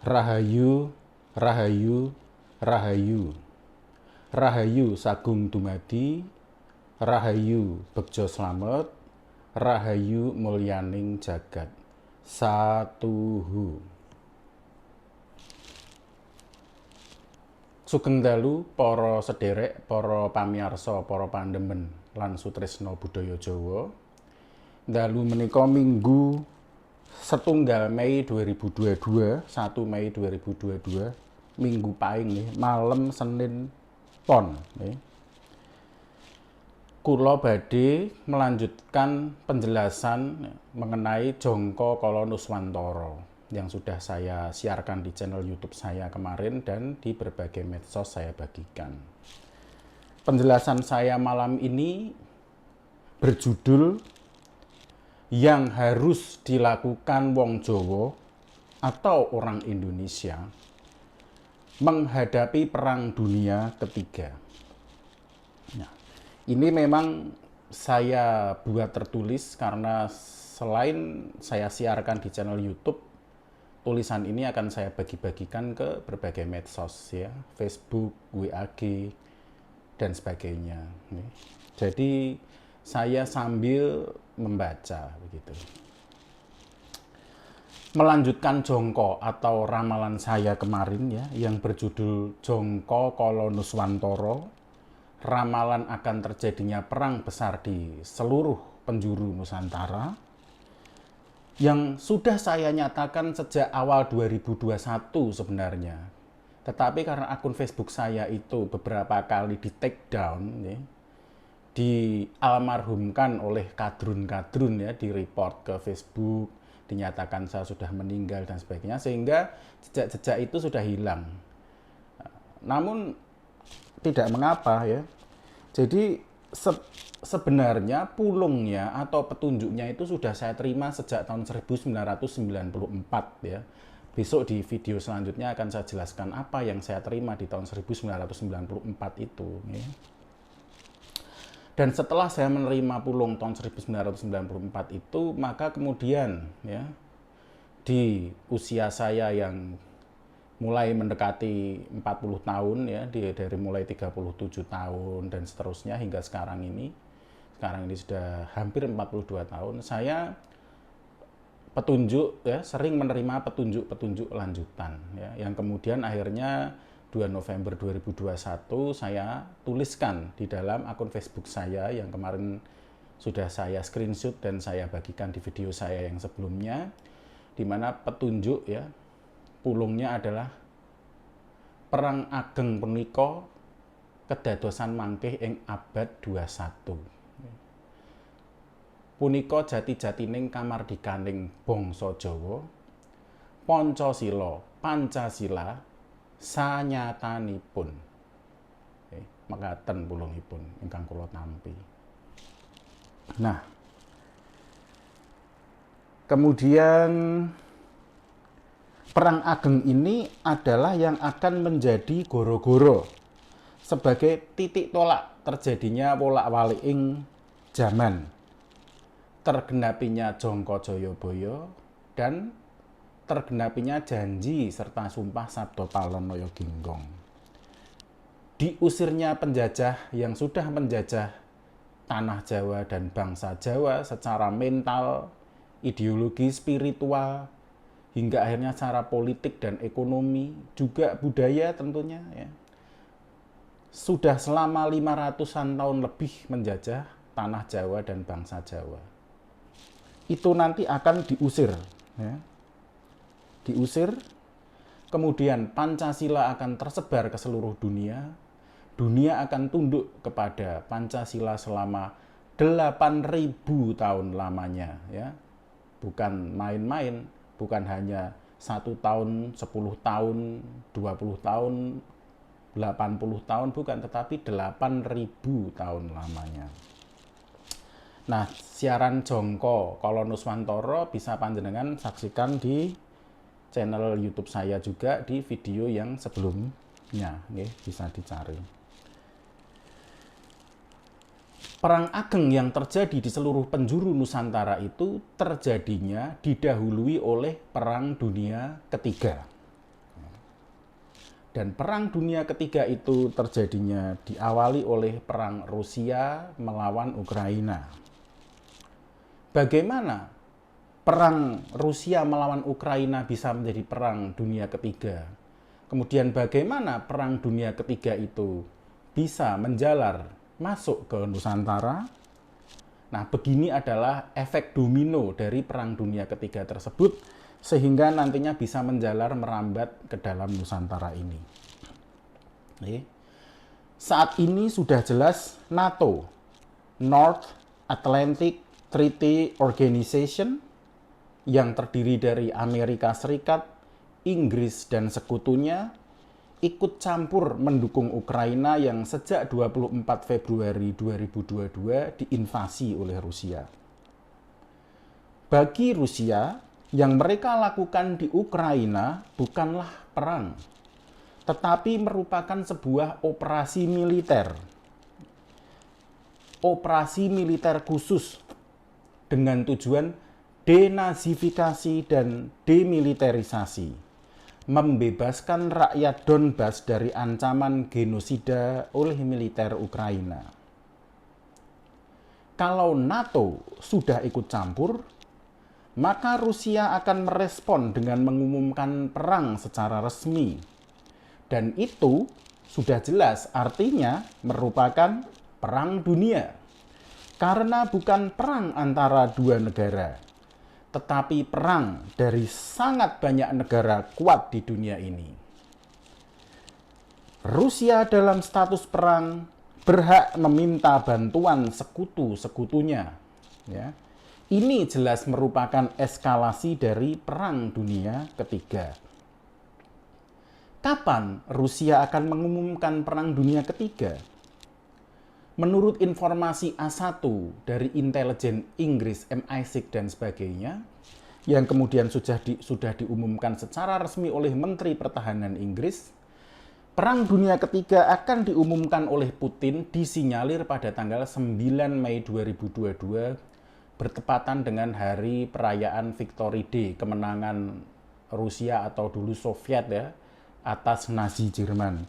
Rahayu, rahayu, rahayu. Rahayu sagung dumadi, rahayu bekjo slamet, rahayu mulyaning jagat. Satuhu. Sugeng dalu para sederek, para pamiarsa, para pandemen lan sutresna budaya Jawa. Dalu menika Minggu setunggal Mei 2022, 1 Mei 2022, Minggu Pahing nih, malam Senin Pon nih. Kula badhe melanjutkan penjelasan mengenai Jongko Kala Nuswantara yang sudah saya siarkan di channel YouTube saya kemarin dan di berbagai medsos saya bagikan. Penjelasan saya malam ini berjudul yang harus dilakukan wong Jawa atau orang Indonesia menghadapi Perang Dunia Ketiga. Nah, ini memang saya buat tertulis karena selain saya siarkan di channel YouTube, tulisan ini akan saya bagi-bagikan ke berbagai medsos ya, Facebook, WAG, dan sebagainya. Jadi saya sambil membaca begitu. Melanjutkan jongko atau ramalan saya kemarin ya, yang berjudul Jongko Kala Nuswantara, ramalan akan terjadinya perang besar di seluruh penjuru Nusantara, yang sudah saya nyatakan sejak awal 2021 sebenarnya. Tetapi karena akun Facebook saya itu beberapa kali di take down ya, dialmarhumkan oleh kadrun-kadrun ya, di report ke Facebook, dinyatakan saya sudah meninggal dan sebagainya, sehingga jejak-jejak itu sudah hilang. Namun tidak mengapa ya. Jadi sebenarnya pulungnya atau petunjuknya itu sudah saya terima sejak tahun 1994 ya. Besok di video selanjutnya akan saya jelaskan apa yang saya terima di tahun 1994 itu ya. Dan setelah saya menerima pulung tahun 1994 itu, maka kemudian ya, di usia saya yang mulai mendekati 40 tahun ya, dari mulai 37 tahun dan seterusnya hingga sekarang ini sudah hampir 42 tahun, saya petunjuk ya, sering menerima petunjuk-petunjuk lanjutan ya, yang kemudian akhirnya 2 November 2021 saya tuliskan di dalam akun Facebook saya yang kemarin sudah saya screenshot dan saya bagikan di video saya yang sebelumnya, di mana petunjuk ya, pulungnya adalah Perang Ageng punika kedadosan mangkih ing abad 21. Punika jati-jatining kamardikaning bangsa Jawa, Pancasila sanyatanipun. Mekaten pulungipun ingkang kula tampi. Nah, kemudian Perang Ageng ini adalah yang akan menjadi goro-goro sebagai titik tolak terjadinya wolak-waliking zaman, tergenapinya Jongko Jayabaya dan tergenapinya janji serta sumpah Sabda Palonaya Ginggong. Diusirnya penjajah yang sudah menjajah tanah Jawa dan bangsa Jawa secara mental, ideologi, spiritual, hingga akhirnya secara politik dan ekonomi, juga budaya tentunya ya. Sudah selama 500-an tahun lebih menjajah tanah Jawa dan bangsa Jawa. Itu nanti akan diusir ya. Diusir, kemudian Pancasila akan tersebar ke seluruh dunia, dunia akan tunduk kepada Pancasila selama 8.000 tahun lamanya ya. Bukan main-main, bukan hanya 1 tahun, 10 tahun, 20 tahun, 80 tahun, bukan, tetapi 8.000 tahun lamanya. Nah, siaran Jongko Kala Nuswantara bisa panjenengan saksikan di channel YouTube saya juga di video yang sebelumnya, bisa dicari. Perang Ageng yang terjadi di seluruh penjuru Nusantara itu terjadinya didahului oleh Perang Dunia Ketiga. Dan Perang Dunia Ketiga itu terjadinya diawali oleh Perang Rusia melawan Ukraina. Bagaimana Perang Rusia melawan Ukraina bisa menjadi Perang Dunia Ketiga? Kemudian bagaimana Perang Dunia Ketiga itu bisa menjalar masuk ke Nusantara? Nah, begini adalah efek domino dari Perang Dunia Ketiga tersebut, sehingga nantinya bisa menjalar merambat ke dalam Nusantara ini. Saat ini sudah jelas NATO, North Atlantic Treaty Organization, yang terdiri dari Amerika Serikat, Inggris, dan sekutunya, ikut campur mendukung Ukraina yang sejak 24 Februari 2022 diinvasi oleh Rusia. Bagi Rusia, yang mereka lakukan di Ukraina bukanlah perang, tetapi merupakan sebuah operasi militer. Operasi militer khusus dengan tujuan denazifikasi dan demiliterisasi, membebaskan rakyat Donbas dari ancaman genosida oleh militer Ukraina. Kalau NATO sudah ikut campur, maka Rusia akan merespon dengan mengumumkan perang secara resmi. Dan itu sudah jelas artinya merupakan perang dunia. Karena bukan perang antara dua negara, tetapi perang dari sangat banyak negara kuat di dunia ini. Rusia dalam status perang berhak meminta bantuan sekutu-sekutunya. Ya. Ini jelas merupakan eskalasi dari Perang Dunia Ketiga. Kapan Rusia akan mengumumkan Perang Dunia Ketiga? Menurut informasi A1 dari intelijen Inggris, MI6 dan sebagainya, yang kemudian sudah diumumkan secara resmi oleh Menteri Pertahanan Inggris, Perang Dunia Ketiga akan diumumkan oleh Putin disinyalir pada tanggal 9 Mei 2022 bertepatan dengan hari perayaan Victory Day, kemenangan Rusia atau dulu Soviet ya, atas Nazi Jerman.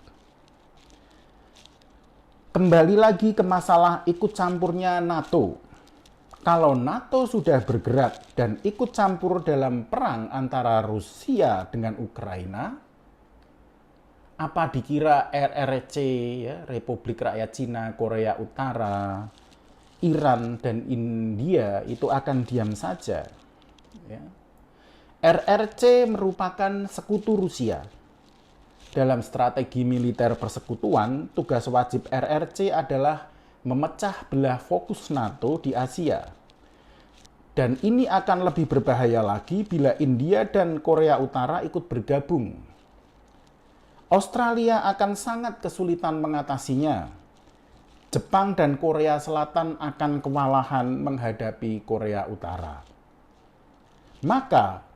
Kembali lagi ke masalah ikut campurnya NATO. Kalau NATO sudah bergerak dan ikut campur dalam perang antara Rusia dengan Ukraina, apa dikira RRC, ya, Republik Rakyat Cina, Korea Utara, Iran, dan India itu akan diam saja? Ya. RRC merupakan sekutu Rusia. Dalam strategi militer persekutuan, tugas wajib RRC adalah memecah belah fokus NATO di Asia. Dan ini akan lebih berbahaya lagi bila India dan Korea Utara ikut bergabung. Australia akan sangat kesulitan mengatasinya. Jepang dan Korea Selatan akan kewalahan menghadapi Korea Utara. Maka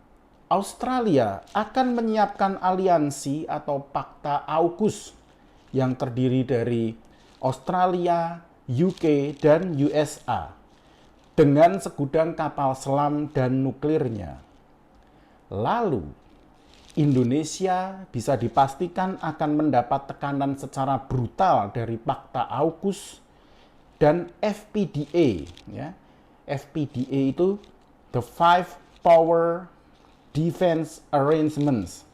Australia akan menyiapkan aliansi atau Pakta AUKUS yang terdiri dari Australia, UK, dan USA dengan segudang kapal selam dan nuklirnya. Lalu Indonesia bisa dipastikan akan mendapat tekanan secara brutal dari Pakta AUKUS dan FPDA. Ya. FPDA itu the Five Power Defense Arrangements,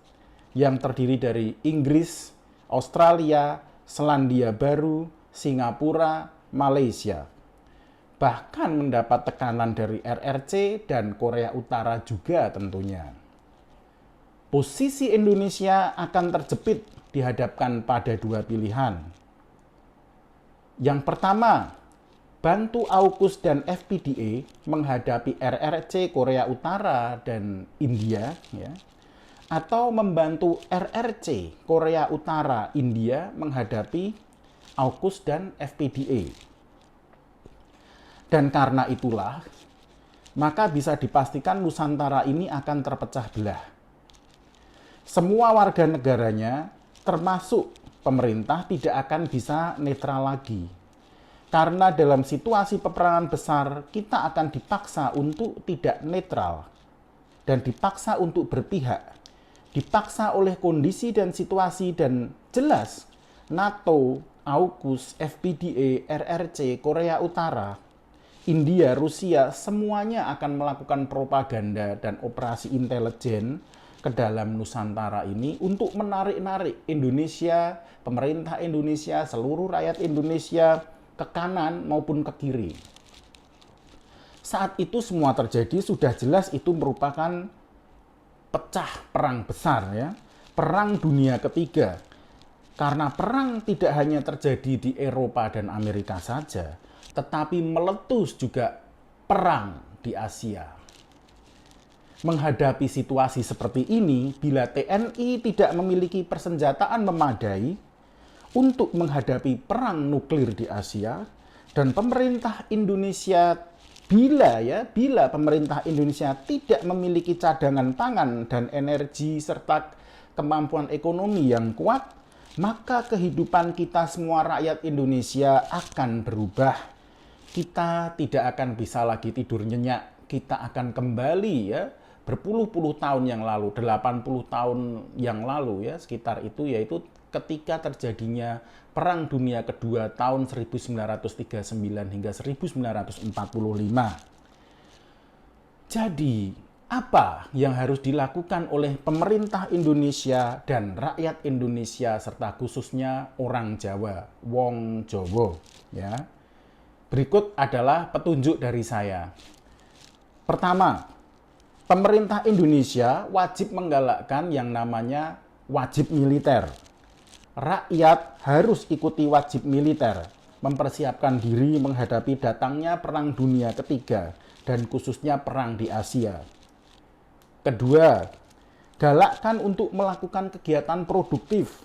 yang terdiri dari Inggris, Australia, Selandia Baru, Singapura, Malaysia. Bahkan mendapat tekanan dari RRC dan Korea Utara juga tentunya. Posisi Indonesia akan terjepit dihadapkan pada dua pilihan. Yang pertama, bantu AUKUS dan FPDA menghadapi RRC Korea Utara dan India, ya, atau membantu RRC Korea Utara India menghadapi AUKUS dan FPDA. Dan karena itulah, maka bisa dipastikan Nusantara ini akan terpecah belah. Semua warga negaranya, termasuk pemerintah, tidak akan bisa netral lagi. Karena dalam situasi peperangan besar, kita akan dipaksa untuk tidak netral dan dipaksa untuk berpihak. dipaksa oleh kondisi dan situasi, dan jelas NATO, AUKUS, FPDA, RRC, Korea Utara, India, Rusia, semuanya akan melakukan propaganda dan operasi intelijen ke dalam Nusantara ini untuk menarik-narik Indonesia, pemerintah Indonesia, seluruh rakyat Indonesia ke kanan maupun ke kiri. Saat itu semua terjadi, sudah jelas itu merupakan pecah perang besar, ya, perang dunia ketiga. Karena perang tidak hanya terjadi di Eropa dan Amerika saja, tetapi meletus juga perang di Asia. Menghadapi situasi seperti ini, bila TNI tidak memiliki persenjataan memadai untuk menghadapi perang nuklir di Asia, dan pemerintah Indonesia bila pemerintah Indonesia tidak memiliki cadangan pangan dan energi serta kemampuan ekonomi yang kuat, maka kehidupan kita semua rakyat Indonesia akan berubah. Kita tidak akan bisa lagi tidur nyenyak. Kita akan kembali, ya, berpuluh-puluh tahun yang lalu, 80 tahun yang lalu, ya, sekitar itu, yaitu ketika terjadinya Perang Dunia Kedua tahun 1939 hingga 1945. Jadi, apa yang harus dilakukan oleh pemerintah Indonesia dan rakyat Indonesia serta khususnya orang Jawa, wong Jowo, ya? Berikut adalah petunjuk dari saya. Pertama, pemerintah Indonesia wajib menggalakkan yang namanya wajib militer. Rakyat harus ikuti wajib militer, mempersiapkan diri menghadapi datangnya Perang Dunia Ketiga dan khususnya perang di Asia. Kedua, galakkan untuk melakukan kegiatan produktif.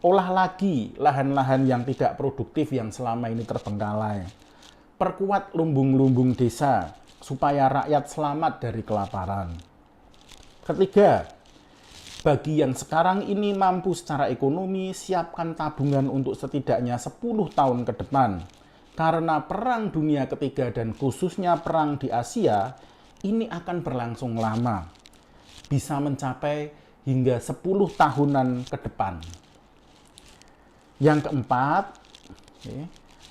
Olah lagi lahan-lahan yang tidak produktif yang selama ini terbengkalai. Perkuat lumbung-lumbung desa supaya rakyat selamat dari kelaparan. Ketiga, bagi yang sekarang ini mampu secara ekonomi, siapkan tabungan untuk setidaknya 10 tahun ke depan. Karena Perang Dunia Ketiga dan khususnya perang di Asia, ini akan berlangsung lama. Bisa mencapai hingga 10 tahunan ke depan. Yang keempat,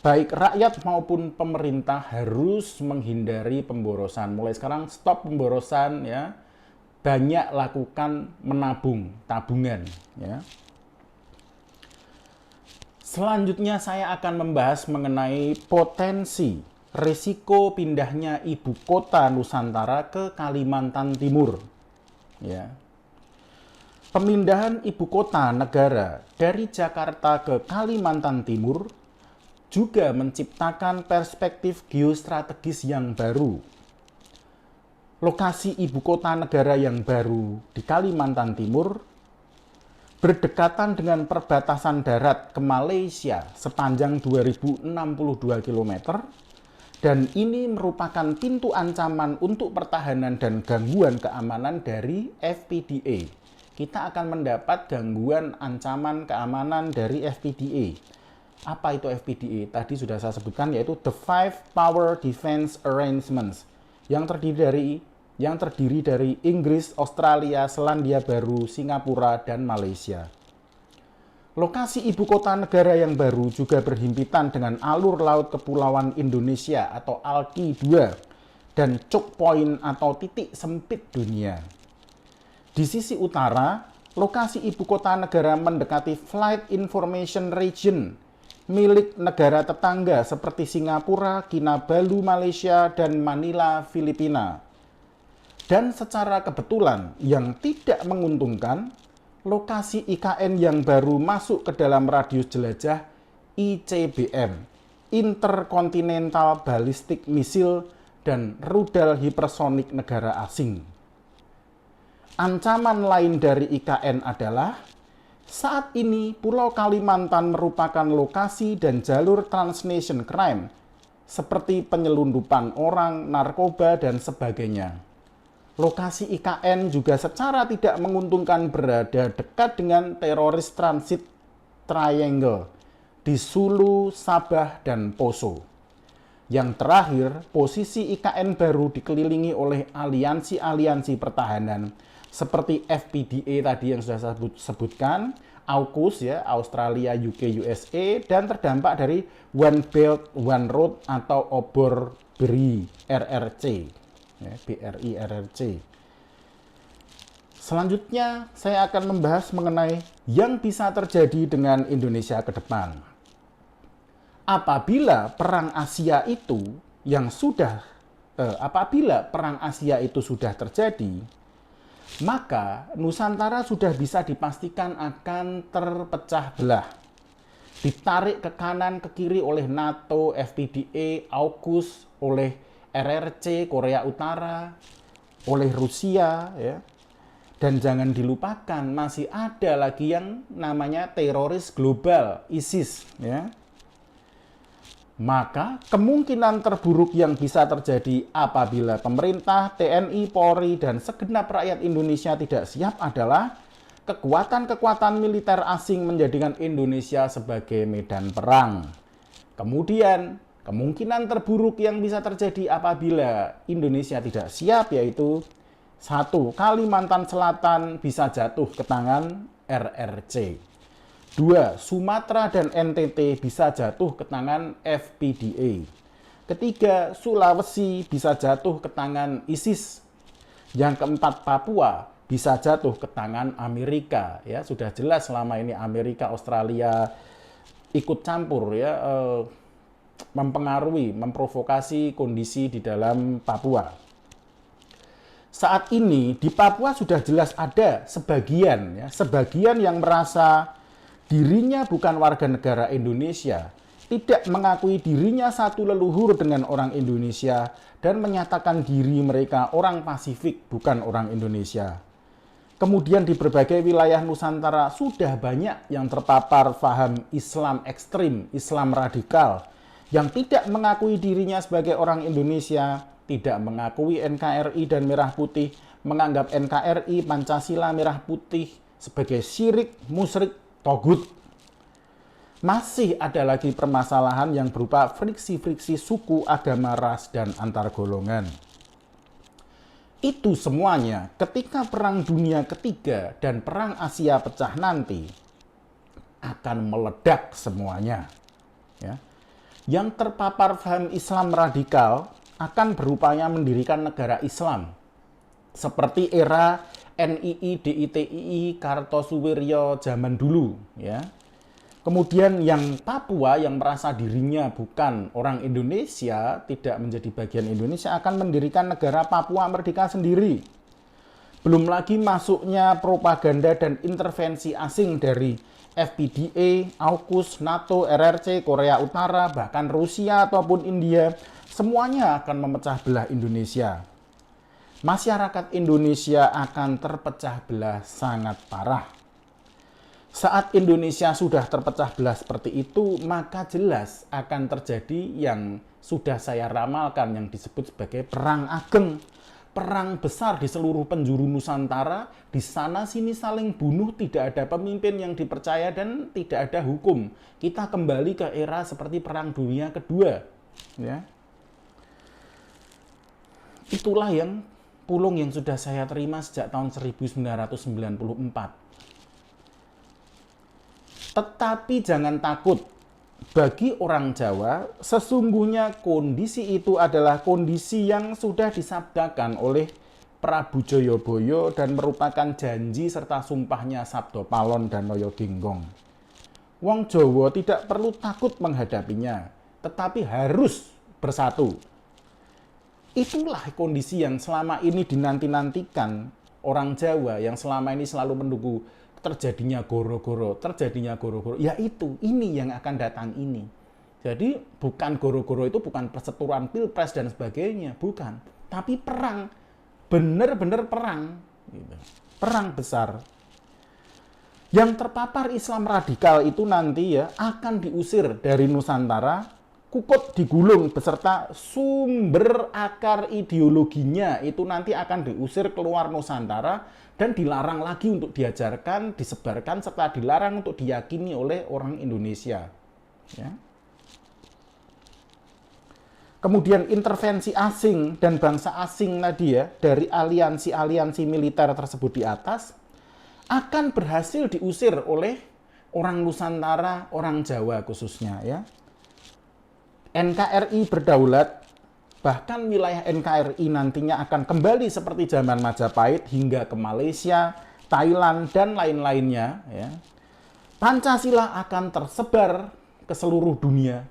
baik rakyat maupun pemerintah harus menghindari pemborosan. Mulai sekarang stop pemborosan, ya. Banyak lakukan menabung, tabungan, ya. Selanjutnya saya akan membahas mengenai potensi risiko pindahnya ibu kota Nusantara ke Kalimantan Timur, ya. Pemindahan ibu kota negara dari Jakarta ke Kalimantan Timur juga menciptakan perspektif geostrategis yang baru. Lokasi ibu kota negara yang baru di Kalimantan Timur berdekatan dengan perbatasan darat ke Malaysia sepanjang 2062 km, dan ini merupakan pintu ancaman untuk pertahanan dan gangguan keamanan dari FPDA. Kita akan mendapat gangguan ancaman keamanan dari FPDA. Apa itu FPDA? Tadi sudah saya sebutkan, yaitu The Five Power Defense Arrangements, yang terdiri dari Inggris, Australia, Selandia Baru, Singapura, dan Malaysia. Lokasi ibu kota negara yang baru juga berhimpitan dengan alur laut kepulauan Indonesia atau ALKI 2 dan choke point atau titik sempit dunia. Di sisi utara, lokasi ibu kota negara mendekati Flight Information Region milik negara tetangga seperti Singapura, Kinabalu, Malaysia, dan Manila, Filipina. Dan secara kebetulan yang tidak menguntungkan, lokasi IKN yang baru masuk ke dalam radius jelajah ICBM, Intercontinental Ballistic Missile, dan rudal hipersonik negara asing. Ancaman lain dari IKN adalah saat ini Pulau Kalimantan merupakan lokasi dan jalur transnation crime seperti penyelundupan orang, narkoba, dan sebagainya. Lokasi IKN juga secara tidak menguntungkan berada dekat dengan teroris transit triangle di Sulu, Sabah, dan Poso. Yang terakhir, posisi IKN baru dikelilingi oleh aliansi-aliansi pertahanan seperti FPDA tadi yang sudah saya sebutkan, AUKUS ya, Australia, UK, USA, dan terdampak dari One Belt One Road atau obor BRI RRC, ya, BRI RRC. Selanjutnya saya akan membahas mengenai yang bisa terjadi dengan Indonesia ke depan. Apabila perang Asia itu sudah terjadi, maka Nusantara sudah bisa dipastikan akan terpecah belah. Ditarik ke kanan ke kiri oleh NATO, FPDA, AUKUS, oleh RRC, Korea Utara, oleh Rusia, ya. Dan jangan dilupakan masih ada lagi yang namanya teroris global, ISIS, ya. Maka kemungkinan terburuk yang bisa terjadi apabila pemerintah, TNI, Polri, dan segenap rakyat Indonesia tidak siap adalah kekuatan-kekuatan militer asing menjadikan Indonesia sebagai medan perang. Kemudian, kemungkinan terburuk yang bisa terjadi apabila Indonesia tidak siap yaitu 1. Kalimantan Selatan bisa jatuh ke tangan RRC. 2. Sumatera dan NTT bisa jatuh ke tangan FPDA. Ketiga, Sulawesi bisa jatuh ke tangan ISIS. Yang keempat, Papua bisa jatuh ke tangan Amerika. Ya, sudah jelas selama ini Amerika, Australia ikut campur ya, mempengaruhi, memprovokasi kondisi di dalam Papua. Saat ini di Papua sudah jelas ada sebagian yang merasa dirinya bukan warga negara Indonesia, tidak mengakui dirinya satu leluhur dengan orang Indonesia, dan menyatakan diri mereka orang Pasifik, bukan orang Indonesia. Kemudian di berbagai wilayah Nusantara sudah banyak yang terpapar paham Islam ekstrim, Islam radikal, yang tidak mengakui dirinya sebagai orang Indonesia, tidak mengakui NKRI dan Merah Putih, menganggap NKRI, Pancasila, Merah Putih sebagai syirik, musyrik, togut. Masih ada lagi permasalahan yang berupa friksi-friksi suku, agama, ras, dan antar golongan. Itu semuanya ketika Perang Dunia Ketiga dan Perang Asia pecah nanti akan meledak semuanya. Ya. Yang terpapar paham Islam radikal akan berupaya mendirikan negara Islam seperti era NII, DITII, Kartosuwiryo zaman dulu, ya. Kemudian yang Papua yang merasa dirinya bukan orang Indonesia, tidak menjadi bagian Indonesia, akan mendirikan negara Papua Merdeka sendiri. Belum lagi masuknya propaganda dan intervensi asing dari FPDA, AUKUS, NATO, RRC, Korea Utara, bahkan Rusia ataupun India, semuanya akan memecah belah Indonesia. Masyarakat Indonesia akan terpecah belah sangat parah. Saat Indonesia sudah terpecah belah seperti itu, maka jelas akan terjadi yang sudah saya ramalkan yang disebut sebagai perang ageng. Perang besar di seluruh penjuru Nusantara, di sana sini saling bunuh, tidak ada pemimpin yang dipercaya dan tidak ada hukum. Kita kembali ke era seperti Perang Dunia Kedua. Ya. Itulah yang pulung yang sudah saya terima sejak tahun 1994. Tetapi jangan takut. Bagi orang Jawa, sesungguhnya kondisi itu adalah kondisi yang sudah disabdakan oleh Prabu Joyoboyo dan merupakan janji serta sumpahnya Sabdo Palon dan Loyo Ginggong. Wong Jawa tidak perlu takut menghadapinya, tetapi harus bersatu. Itulah kondisi yang selama ini dinanti-nantikan orang Jawa yang selama ini selalu menunggu terjadinya goro-goro, yaitu ini yang akan datang ini. Jadi bukan goro-goro itu bukan perseteruan pilpres dan sebagainya, bukan. Tapi perang, benar-benar perang, gitu. Perang besar. Yang terpapar Islam radikal itu nanti ya akan diusir dari Nusantara, kukut digulung beserta sumber akar ideologinya itu nanti akan diusir keluar Nusantara dan dilarang lagi untuk diajarkan, disebarkan, serta dilarang untuk diyakini oleh orang Indonesia. Ya. kemudian intervensi asing dan bangsa asing tadi ya, dari aliansi-aliansi militer tersebut di atas, akan berhasil diusir oleh orang Nusantara, orang Jawa khususnya ya. NKRI berdaulat, bahkan wilayah NKRI nantinya akan kembali seperti zaman Majapahit hingga ke Malaysia, Thailand, dan lain-lainnya ya. Pancasila akan tersebar ke seluruh dunia,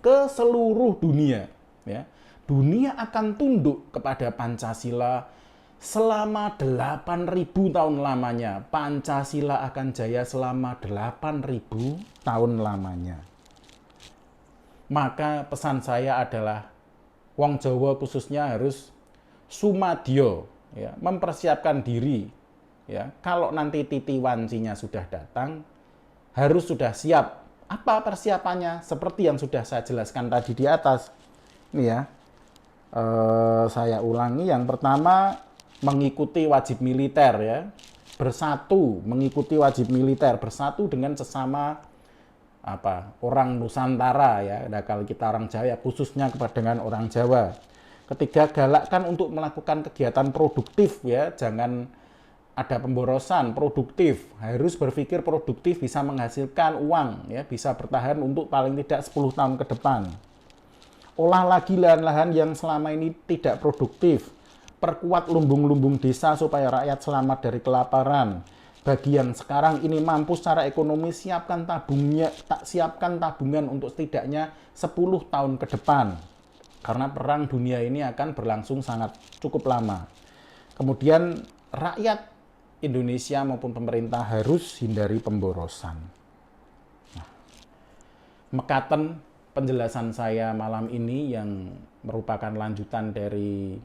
ya. Dunia akan tunduk kepada Pancasila selama 8.000 tahun lamanya. Pancasila akan jaya selama 8.000 tahun lamanya. Maka pesan saya adalah wong Jawa khususnya harus sumadyo ya, mempersiapkan diri ya. Kalau nanti titi wancinya sudah datang, harus sudah siap. Apa persiapannya? Seperti yang sudah saya jelaskan tadi di atas. Ini ya. Saya ulangi, yang pertama mengikuti wajib militer ya. Bersatu, mengikuti wajib militer, bersatu dengan sesama orang Nusantara ya. Nah, kalau kita orang Jawa khususnya dengan orang Jawa. Ketiga, galakkan untuk melakukan kegiatan produktif ya, jangan ada pemborosan, produktif, harus berpikir produktif, bisa menghasilkan uang ya, bisa bertahan untuk paling tidak 10 tahun ke depan. Olah lagi lahan-lahan yang selama ini tidak produktif, perkuat lumbung-lumbung desa supaya rakyat selamat dari kelaparan. Bagi yang sekarang ini mampu secara ekonomi, siapkan tabungan untuk setidaknya 10 tahun ke depan. Karena perang dunia ini akan berlangsung sangat cukup lama. Kemudian rakyat Indonesia maupun pemerintah harus hindari pemborosan. Nah, mekaten penjelasan saya malam ini yang merupakan lanjutan dari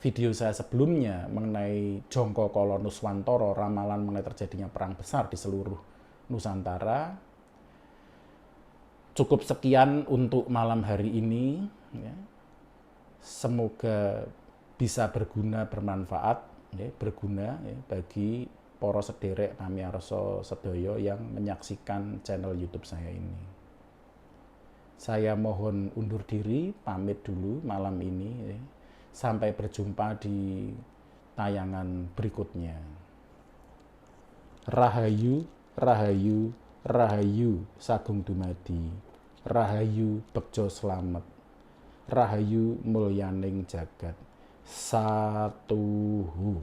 video saya sebelumnya mengenai Jongko Kolo Nuswantoro, ramalan mengenai terjadinya perang besar di seluruh Nusantara. Cukup sekian untuk malam hari ini. Ya. Semoga bisa berguna, bermanfaat, ya, bagi para sederek pamiarsa sedaya yang menyaksikan channel YouTube saya ini. Saya mohon undur diri, pamit dulu malam ini. Ya. Sampai berjumpa di tayangan berikutnya. Rahayu, Rahayu, Rahayu Sagung Dumadi. Rahayu Bekjo Slamet. Rahayu mulyaning jagat. Satuhu.